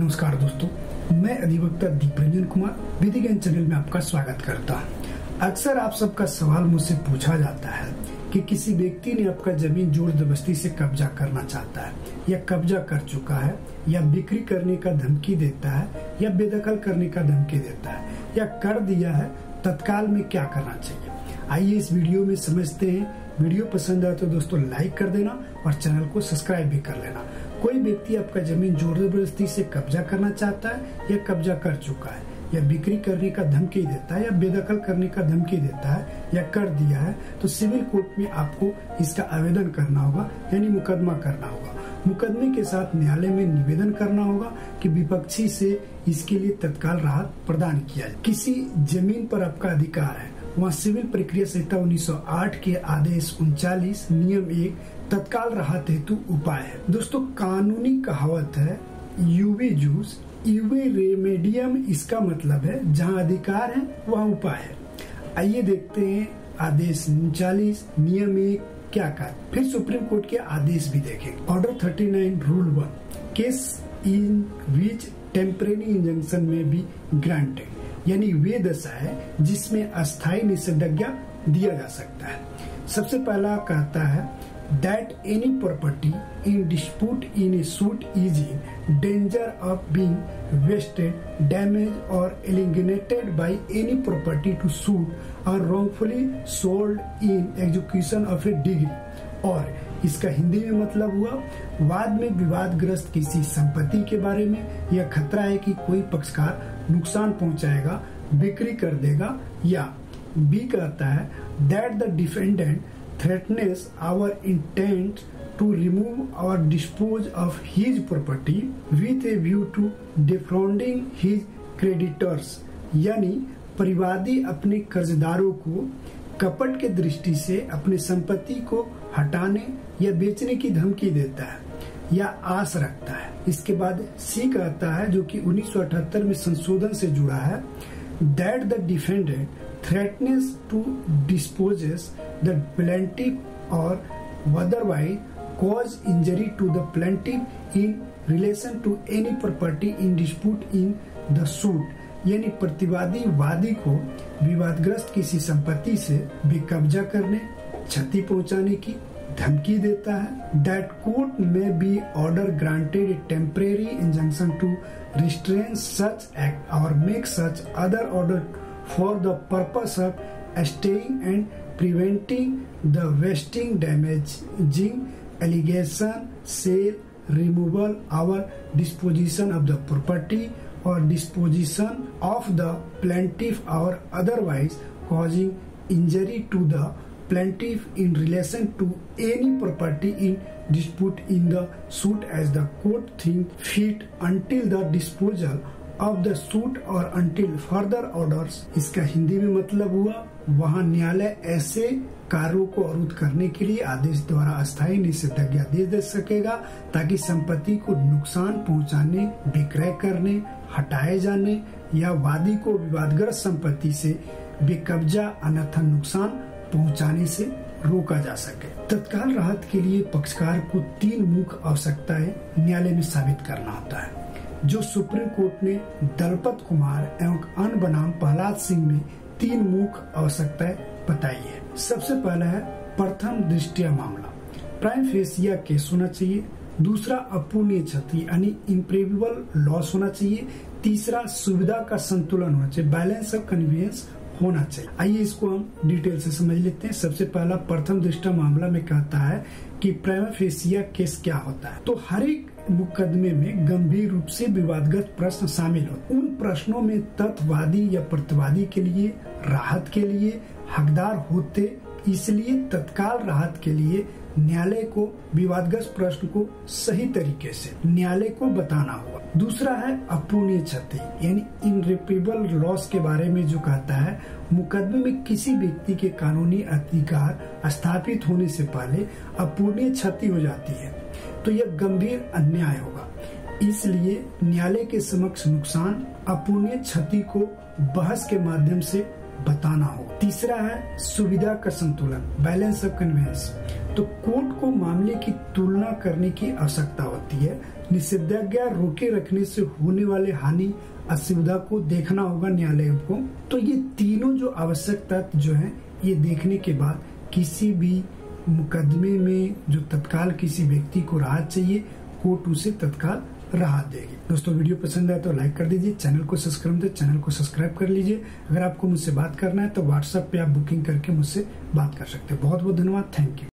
नमस्कार दोस्तों, मैं अधिवक्ता दीपरंजन कुमार विधि ज्ञान चैनल में आपका स्वागत करता हूं। अक्सर आप सबका सवाल मुझसे पूछा जाता है कि किसी व्यक्ति ने आपका जमीन जोर जबरदस्ती से कब्जा करना चाहता है या कब्जा कर चुका है या बिक्री करने का धमकी देता है या बेदखल करने का धमकी देता है या कर दिया है, तत्काल में क्या करना चाहिए। आइए इस वीडियो में समझते हैं। वीडियो पसंद आए तो दोस्तों लाइक कर देना और चैनल को सब्सक्राइब भी कर लेना। कोई व्यक्ति आपका जमीन जोर जबरदस्ती से कब्जा करना चाहता है या कब्जा कर चुका है या बिक्री करने का धमकी देता है या बेदखल करने का धमकी देता है या कर दिया है, तो सिविल कोर्ट में आपको इसका आवेदन करना होगा, यानी मुकदमा करना होगा। मुकदमे के साथ न्यायालय में निवेदन करना होगा कि विपक्षी से इसके लिए तत्काल राहत प्रदान किया जाए। किसी जमीन पर आपका अधिकार है, वहाँ सिविल प्रक्रिया संहिता 1908 के आदेश 39 नियम 1 तत्काल राहत हेतु उपाय है। दोस्तों, कानूनी कहावत है यूवे जूस यूवे रेमेडियम। इसका मतलब है जहाँ अधिकार है वहाँ उपाय है। आइए देखते हैं आदेश 39 नियम 1 क्या कहा। फिर सुप्रीम कोर्ट के आदेश भी देखेंगे। Order 39 rule 1 case in which temporary injunction में बी ग्रांटेड, यानी वे दशा है जिसमें अस्थायी निषेधाज्ञा दिया जा सकता है। सबसे पहला कहता है that any property in dispute in a suit is in danger of being wasted, damaged or alienated by any property to suit or wrongfully sold in execution of a degree। और इसका हिंदी में मतलब हुआ, वाद में विवादग्रस्त किसी संपत्ति के बारे में यह खतरा है कि कोई पक्षकार नुकसान पहुंचाएगा, बिक्री कर देगा, या बी कहता है that the defendant threatens our intent to remove or dispose of his property with a view to defrauding his creditors, यानी परिवादी अपने कर्जदारों को कपट के दृष्टि से अपने संपत्ति को हटाने या बेचने की धमकी देता है या आस रखता है। इसके बाद सी कहता है, जो कि 1978 में संशोधन से जुड़ा है, that the defendant threatens to dispose the plaintiff or otherwise cause injury to the plaintiff in relation to any property in dispute in the suit, यानी प्रतिवादी वादी को विवादग्रस्त किसी संपत्ति से बेकब्जा करने, क्षति पहुंचाने की धमकी देता है। That court may be order granted a temporary injunction to restrain such act or make such other order for the purpose of staying and preventing the wasting, damaging, allegation, sale, removal or disposition of the property or disposition of the plaintiff or otherwise causing injury to the plaintiff in relation to any property in dispute in the suit as the court think fit until the disposal of the suit or until further orders। इसका हिंदी में मतलब हुआ, वहाँ न्यायालय ऐसे कार्यों को अवरुद्ध करने के लिए आदेश द्वारा अस्थायी निषेधाज्ञा दे सकेगा ताकि संपत्ति को नुकसान पहुंचाने, विक्रय करने, हटाए जाने या वादी को विवादग्रस्त संपत्ति से बेकब्जा अन्यथा नुकसान पहुंचाने से रोका जा सके। तत्काल राहत के लिए पक्षकार को 3 मुख्य आवश्यकताएं न्यायालय में साबित करना होता है, जो सुप्रीम कोर्ट ने दलपत कुमार एवं अन्य बनाम प्रहलाद सिंह में 3 मुख्य आवश्यकताएं बताई है। सबसे पहला है प्रथम दृष्टया मामला, प्राइम फेसिया केस होना चाहिए। दूसरा अपूर्णीय क्षति यानी इम्प्रेविबल लॉस होना चाहिए। तीसरा सुविधा का संतुलन होना चाहिए, बैलेंस ऑफ कन्वीनियंस होना चाहिए। आइए इसको हम डिटेल से समझ लेते हैं। सबसे पहला प्रथम दृष्टया मामला में कहता है कि प्राइम फेसिया केस क्या होता है। तो हर एक मुकदमे में गंभीर रूप से विवादग्रस्त प्रश्न शामिल होते। उन प्रश्नों में तथ्यवादी या प्रतिवादी के लिए राहत के लिए हकदार होते, इसलिए तत्काल राहत के लिए न्यायालय को विवादग्रस्त प्रश्न को सही तरीके से न्यायालय को बताना होगा। दूसरा है अपूर्णीय क्षति यानी इनरिपेबल लॉस के बारे में जो कहता है, मुकदमे में किसी व्यक्ति के कानूनी अधिकार स्थापित होने से पहले अपूर्णीय क्षति हो जाती है तो यह गंभीर अन्याय होगा। इसलिए न्यायालय के समक्ष नुकसान अपूर्णीय क्षति को बहस के माध्यम से बताना हो। तीसरा है सुविधा का संतुलन, बैलेंस ऑफ कन्वेंस। तो कोर्ट को मामले की तुलना करने की आवश्यकता होती है। निषेधाज्ञा रोके रखने से होने वाले हानि असुविधा को देखना होगा न्यायालय को। तो ये तीनों जो आवश्यक तथ्य जो है ये देखने के बाद किसी भी मुकदमे में जो तत्काल किसी व्यक्ति को राहत चाहिए, कोर्ट उसे तत्काल राहत देगी। दोस्तों वीडियो पसंद आए तो लाइक कर दीजिए, चैनल को सब्सक्राइब कर लीजिए। अगर आपको मुझसे बात करना है तो व्हाट्सएप पे आप बुकिंग करके मुझसे बात कर सकते हैं। बहुत बहुत धन्यवाद, थैंक यू।